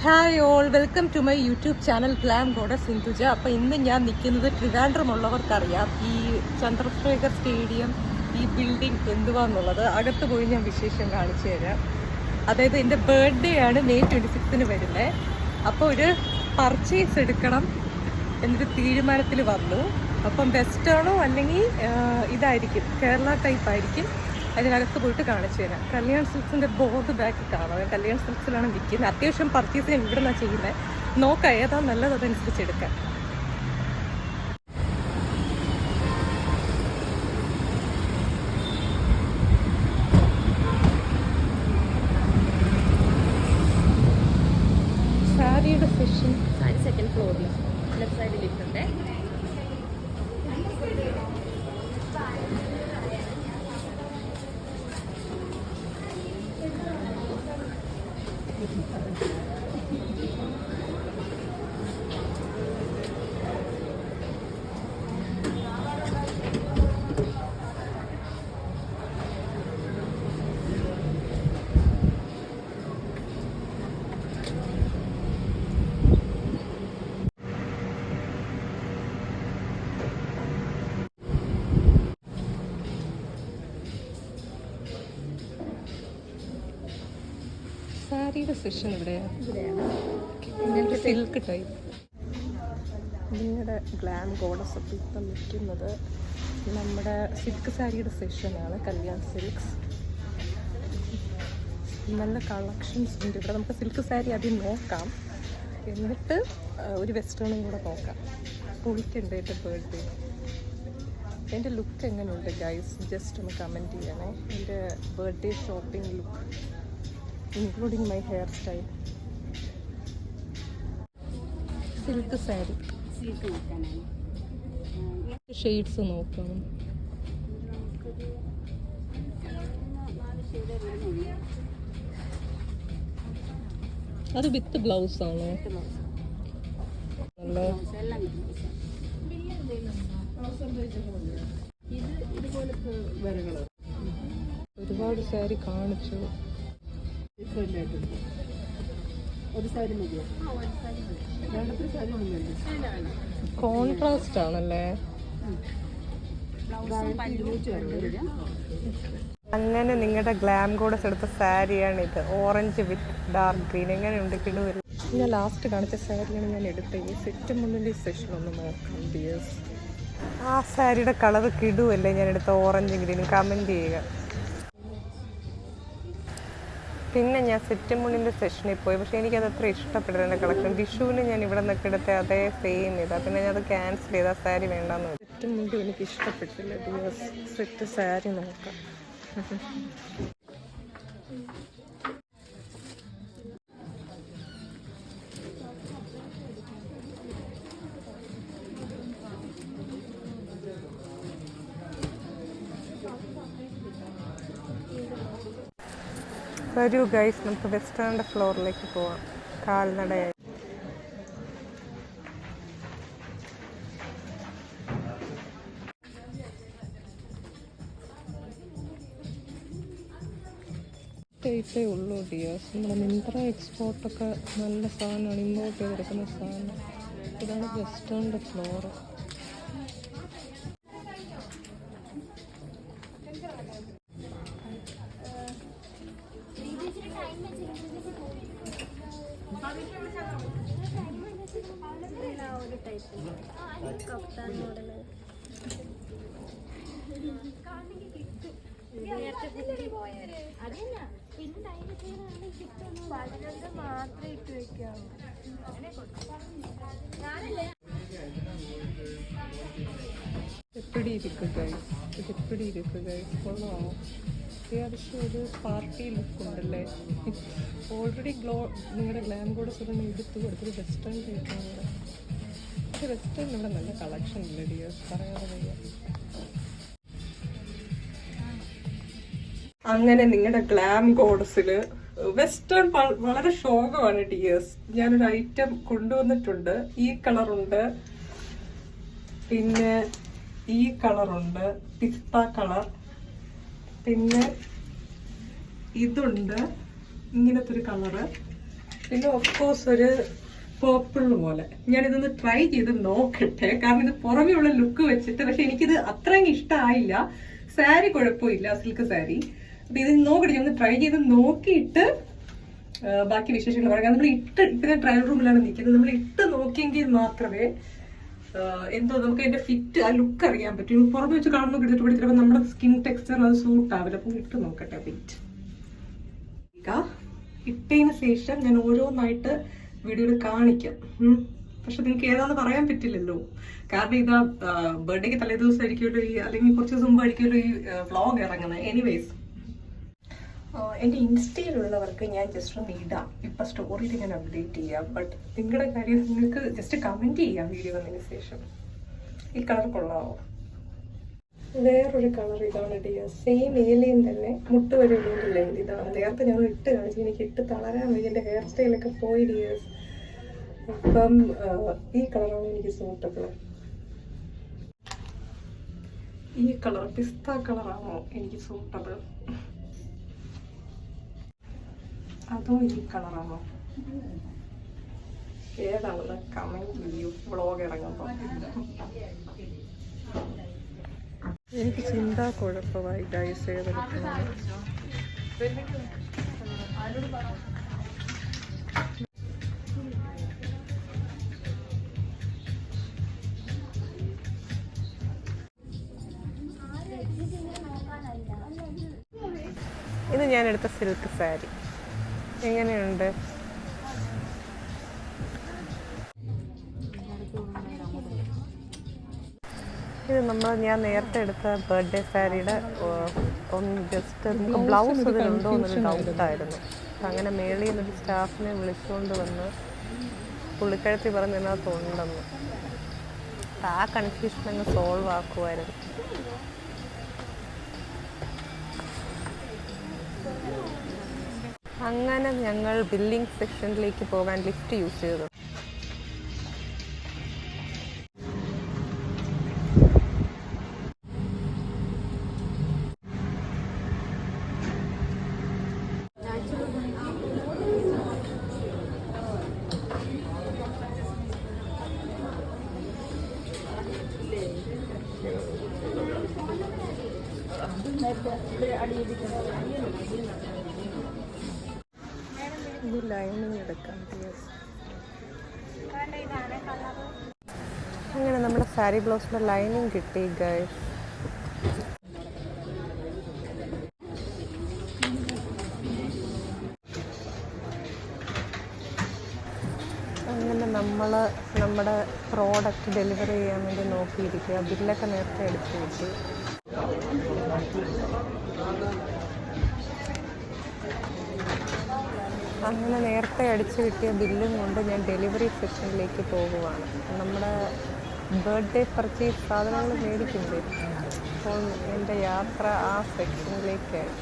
Hi all, welcome to my YouTube channel glam goddess Sindhuja. അപ്പോൾ ഇന്ന് ഞാൻ നിൽക്കുന്നത് ട്രിവാൻഡ്രമുള്ളവർക്കറിയാം ഈ ചന്ദ്രശേഖർ സ്റ്റേഡിയം, ഈ ബിൽഡിംഗ് എന്തുവാന്നുള്ളത്. അകത്ത് പോയി ഞാൻ വിശേഷം കാണിച്ചു തരാം. അതായത് എൻ്റെ ബർത്ത്ഡേ ആണ് May 26 വരുന്നത്. അപ്പോൾ ഒരു പർച്ചേസ് എടുക്കണം എന്നൊരു തീരുമാനത്തിൽ വന്നു. അപ്പം വെസ്റ്റേണോ അല്ലെങ്കിൽ ഇതായിരിക്കും, കേരള ടൈപ്പ് ആയിരിക്കും. അതിനകത്ത് പോയിട്ട് കാണിച്ചു തരാം. കല്യാൺ സിൽക്സിൻ്റെ ബോർഡ് ബാക്ക് കാണാം. കല്യാൺ സിൽക്സിലാണ് വിൽക്കുന്നത്. അത്യാവശ്യം പർച്ചേസ് ഞാൻ ഇവിടെ നിന്നാണ് ചെയ്യുന്നത്. നോക്കാം ഏതാ നല്ലത്, അതനുസരിച്ച് എടുക്കാം. സാരിയുടെ സെഷൻ സാരി സെക്കൻഡ് ഫ്ലോറിൽ ലെഫ്റ്റ് സൈഡിൽ ഇട്ടുണ്ട്. സാരിയുടെ സെഷൻ ഇവിടെയാണ്. Silk type. നിങ്ങളുടെ ഗ്ലാം ഗോഡസ് ഒക്കെ ഇപ്പം നിൽക്കുന്നത് നമ്മുടെ സിൽക്ക് സാരിയുടെ സെഷനാണ്. കല്യാൺ സിൽക്സ് നല്ല കളക്ഷൻസ് ഉണ്ട് ഇവിടെ. നമുക്ക് സിൽക്ക് സാരി ആദ്യം നോക്കാം, എന്നിട്ട് ഒരു വെസ്റ്റേണും കൂടെ നോക്കാം. പൊളിക്കുണ്ട് എൻ്റെ ബർത്ത്ഡേ. എൻ്റെ ലുക്ക് എങ്ങനെയുണ്ട് ഗൈസ്, ജസ്റ്റ് ഒന്ന് കമൻറ്റ് ചെയ്യണേ. എൻ്റെ birthday shopping look including my hairstyle. Silk sari, shades നോക്കാം. അത് വിത്ത് ബ്ലൗസ് ആണോ? ഒരുപാട് സാരി കാണിച്ചു. കോൺട്രാസ്റ്റ് ആണല്ലേ. അങ്ങനെ നിങ്ങളുടെ ഗ്ലാം ഗോഡസ് എടുത്ത സാരിയാണ് ഇത്. ഓറഞ്ച് വിത്ത് ഡാർക്ക് ഗ്രീൻ. എങ്ങനെയുണ്ട്? കിടുവരും. ഞാൻ ലാസ്റ്റ് കാണിച്ച സാരിയാണ് ഞാൻ എടുത്തത്. ഈ സെറ്റ് മുന്നിൻ്റെ സെഷൻ ഒന്ന് നോക്കാം ഡിയേഴ്സ്. ആ സാരിയുടെ കളർ കിടുവല്ലേ ഞാൻ എടുത്ത ഓറഞ്ച് ഗ്രീൻ? കമൻറ്റ് ചെയ്യുക. പിന്നെ ഞാൻ സെറ്റ് മുണ്ണിൻ്റെ സെഷനിൽ പോയി, പക്ഷേ എനിക്കത് അത്ര ഇഷ്ടപ്പെട്ടില്ല എൻ്റെ കളക്ഷൻ. വിഷുവിന് ഞാൻ ഇവിടെ നിന്നൊക്കെ എടുത്ത അതേ സെയിം ഇതാ. പിന്നെ ഞാൻ അത് ക്യാൻസൽ ചെയ്ത് ആ സാരി വേണ്ടാന്ന് വെച്ചു. സെറ്റ് മുണ്ടും എനിക്ക് ഇഷ്ടപ്പെട്ടില്ല. സെറ്റ് സാരി നോക്കാം. വരൂ ഗൈസ്, നമുക്ക് വെസ്റ്റേണിൻ്റെ ഫ്ലോറിലേക്ക് പോവാം കാൽനടയായി. ടൈപ്പേ ഉള്ളൂ ഡിയേഴ്സ്. നമ്മുടെ മിന്ത്ര എക്സ്പോർട്ടൊക്കെ നല്ല സാധനമാണ്, ഇമ്പോർട്ട് ചെയ്തെടുക്കുന്ന സാധനം. ഇതാണ് വെസ്റ്റേണിൻ്റെ ഫ്ലോറ്. എപ്പിടി ഇരിക്കുക ഗൈസ്, കൊള്ളാമോ? അത്യാവശ്യം ഒരു പാർട്ടി ലുക്ക് ഉണ്ടല്ലേ. ഓൾറെഡി നിങ്ങളുടെ ഗ്ലാം ഗോഡസ് ഒന്ന് എടുത്തു കൊടുത്തൊരു വെസ്റ്റേൺ ടൈപ്പാണ് ഇവിടെ. പക്ഷേ വെസ്റ്റേൺ ഇവിടെ നല്ല കളക്ഷൻ ഇല്ല ഡിയേഴ്സ്, പറയാതെ വയ്യ. അങ്ങനെ നിങ്ങളുടെ ഗ്ലാം ഗോഡസിൽ വെസ്റ്റേൺ വളരെ ശോകമാണ് ഡിയേഴ്സ്. ഞാനൊരു ഐറ്റം കൊണ്ടുവന്നിട്ടുണ്ട്. ഈ കളറുണ്ട്, പിന്നെ ഈ കളറുണ്ട്, പിസ്ത കളർ, പിന്നെ ഇതുണ്ട്, ഇങ്ങനത്തെ ഒരു കളറ്, പിന്നെ ഓഫ് കോഴ്സ് ഒരു പേർപ്പിൾ പോലെ. ഞാനിതൊന്ന് ട്രൈ ചെയ്ത് നോക്കട്ടെ, കാരണം ഇത് പുറമേ ഉള്ള ലുക്ക് വെച്ചിട്ട്. പക്ഷെ എനിക്കിത് അത്രയും ഇഷ്ടമായില്ല. സാരി കുഴപ്പമില്ല, സിൽക്ക് സാരി. അപ്പൊ ഇത് നോക്കട്ടെ, ഞാൻ ഒന്ന് ട്രൈ ചെയ്ത് നോക്കിയിട്ട് ബാക്കി വിശേഷങ്ങൾ പറയാം. നമ്മൾ ഇപ്പൊ ഞാൻ ട്രയൽ റൂമിലാണ് നിൽക്കുന്നത്. നമ്മൾ ഇട്ട് നോക്കിയെങ്കിൽ മാത്രമേ എന്തോ നമുക്ക് അതിന്റെ ഫിറ്റ്, ആ ലുക്ക് അറിയാൻ പറ്റും. പുറമെ വെച്ച് കാണുമ്പോൾ കിട്ടിയിട്ട് കൂടി ചിലപ്പോൾ നമ്മുടെ സ്കിൻ ടെക്സ്ചർ അത് സൂട്ട് ആവില്ല. അപ്പൊ ഇട്ട് നോക്കട്ടെ ഫിറ്റ്. ഇട്ടതിന് ശേഷം ഞാൻ ഓരോന്നായിട്ട് വീഡിയോയിൽ കാണിക്കാം. പക്ഷെ നിങ്ങൾക്ക് ഏതാന്ന് പറയാൻ പറ്റില്ലല്ലോ, കാരണം ഇതാ ബർത്ത്ഡേക്ക് തലേ ദിവസം ആയിരിക്കുമല്ലോ അല്ലെങ്കിൽ കുറച്ച് ദിവസം മുമ്പ് ആയിരിക്കുമല്ലോ ഈ വ്ളോഗ് ഇറങ്ങുന്നത്. എനിവേസ്, എൻ്റെ ഇൻസ്റ്റയിലുള്ളവർക്ക് ഞാൻ ജസ്റ്റ് ഒന്ന് ഇടാം, ഇപ്പം സ്റ്റോറിയിൽ ഞാൻ അപ്ഡേറ്റ് ചെയ്യാം. ബട്ട് നിങ്ങളുടെ കാര്യം നിങ്ങൾക്ക് ജസ്റ്റ് കമൻറ്റ് ചെയ്യാം വീഡിയോ വന്നതിന് ശേഷം. ഈ കളർ കൊള്ളാവോ? വേറൊരു കളർ ഇതാണ് ഡിയർ, സെയിം ഏലിയൻ തന്നെ, മുട്ട് വരെ ഉള്ളൊരു ലെങ്ത് ഇതാണ്. നേരത്തെ ഞാൻ ഇട്ട് കാണിച്ചു, എനിക്ക് ഇട്ട് തളരാൻ വയ്യ, എൻ്റെ ഹെയർ സ്റ്റൈലൊക്കെ പോയി ഡിയേഴ്സ്. അപ്പം ഈ കളറാണ് എനിക്ക് സൂട്ടബിൾ. ഈ കളർ പിസ്ത കളറാണോ എനിക്ക് സൂട്ടബിൾ, അതോ ഈ കളറാണോ? ഏതാണെന്ന് കമൻറ്റ് ചെയ്യൂ വ്ളോഗ് ഇറങ്ങുമ്പോൾ. എനിക്ക് ചിന്താ കുഴപ്പമായി ഗൈസ് ഏതെടുക്കുന്നത്. ഇത് ഞാനെടുത്ത സിൽക്ക് സാരി എങ്ങനെയുണ്ട്? ഇത് ഞാൻ നേരത്തെ എടുത്ത ബർത്ത്ഡേ സാരിയുടെ ഒന്ന് ജസ്റ്റ് നമുക്ക് ബ്ലൗസ് ഇതിലുണ്ടോ എന്നൊരു ഡൗട്ടായിരുന്നു. അങ്ങനെ മേളിൽ നിന്നൊരു സ്റ്റാഫിനെ വിളിച്ചുകൊണ്ട് വന്ന് പുള്ളിക്കഴുത്തി പറഞ്ഞ് ഇതിനകത്തുണ്ടെന്ന്. ആ കൺഫ്യൂഷൻ അങ്ങ് സോൾവ് ആക്കുമായിരുന്നു. അങ്ങനെ ഞങ്ങൾ ബില്ലിംഗ് സെക്ഷനിലേക്ക് പോകാൻ ലിഫ്റ്റ് യൂസ് ചെയ്തു. ഇത് ലൈനിങ് എടുക്കാം. അങ്ങനെ നമ്മുടെ സാരി ബ്ലൗസിൻ്റെ ലൈനിങ് കിട്ടി ഗൈസ്. അങ്ങനെ നമ്മുടെ പ്രോഡക്റ്റ് ഡെലിവറി ചെയ്യാൻ വേണ്ടി നോക്കിയിരിക്കുക. ബില്ലൊക്കെ നേരത്തെ എടുത്ത് കിട്ടി. അങ്ങനെ നേരത്തെ അടിച്ചു കിട്ടിയ ബില്ലും കൊണ്ട് ഞാൻ ഡെലിവറി സെക്ഷനിലേക്ക് പോകുവാണ്. നമ്മുടെ ബർത്ത്ഡേ പർച്ചേസ് സാധനങ്ങൾ മേടിക്കുന്നുണ്ട്. അപ്പോൾ എൻ്റെ യാത്ര ആ സെക്ഷനിലേക്കായി.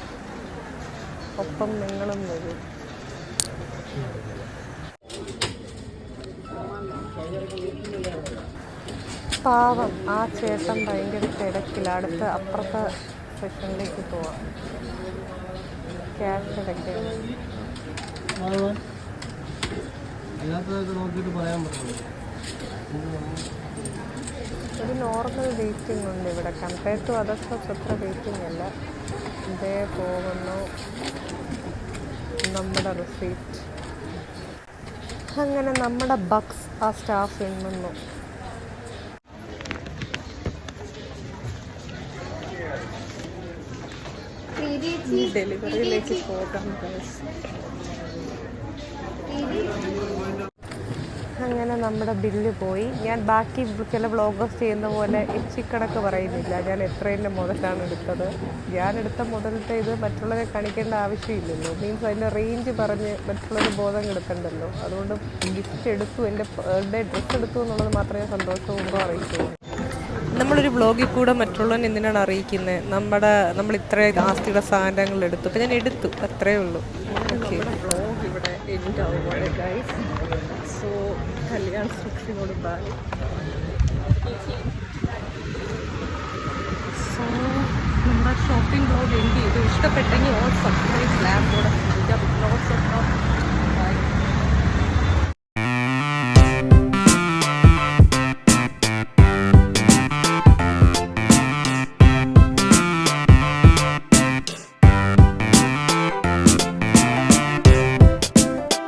ഒപ്പം നിങ്ങളും വരും. പാവം ആ ചേട്ടൻ ഭയങ്കര തിരക്കില്ല. അടുത്ത അപ്പുറത്തെ സെക്ഷനിലേക്ക് പോവാം. ക്യാഷ് അടയ്ക്കാം. ഒരു നോർമൽ വെയിറ്റിംഗ് ഉണ്ട് ഇവിടെ. കമ്പയർഡ് ടു അതർ ഷോപ്സ് അത്ര വെയിറ്റിംഗ് അല്ല. ഇതേ പോകുന്നു നമ്മുടെ റിസീപ്റ്റ്. അങ്ങനെ നമ്മുടെ ബക്സ് ആ സ്റ്റാഫ് എണ്ണുന്നു. ഡെലിവറിയിലേക്ക് പോകാം. അങ്ങനെ നമ്മുടെ ബില്ല് പോയി. ഞാൻ ബാക്കി ചില വ്ളോഗേഴ്സ് ചെയ്യുന്ന പോലെ എച്ചിക്കണക്ക് പറയുന്നില്ല. ഞാൻ എത്രേൻ്റെ മുതലാണ് എടുത്തത്. ഞാനെടുത്ത മുതലത്തെ ഇത് മറ്റുള്ളവരെ കാണിക്കേണ്ട ആവശ്യമില്ലല്ലോ. മീൻസ് അതിൻ്റെ റേഞ്ച് പറഞ്ഞ് മറ്റുള്ളവർ ബോധം കെടുക്കണ്ടല്ലോ. അതുകൊണ്ട് ഗിഫ്റ്റ് എടുത്തു, എൻ്റെ ബർത്ത്ഡേ ഡ്രസ്സ് എടുത്തു എന്നുള്ളത് മാത്രമേ സന്തോഷപൂർവ്വം അറിയിക്കുള്ളൂ. നമ്മളൊരു വ്ളോഗിൽ കൂടെ മറ്റുള്ളവൻ എന്തിനാണ് അറിയിക്കുന്നത്? നമ്മൾ ഇത്രയും ആസ്തിയുടെ സാധനങ്ങൾ എടുത്തു. അപ്പം ഞാൻ എടുത്തു, അത്രയേ ഉള്ളൂ. ഓക്കെ, വ്ളോഗ് ഇവിടെ എൻഡ് ആവുകയാണ് ഗൈസ്. സോ കല്യാൺ സുഖിനോട് ബൈ. സോ നമ്മുടെ ഷോപ്പിംഗ് വ്ളോഗ് എൻഡ് ചെയ്തു. ഇഷ്ടപ്പെട്ടെങ്കിൽ all subscribe glam goddess India with lots of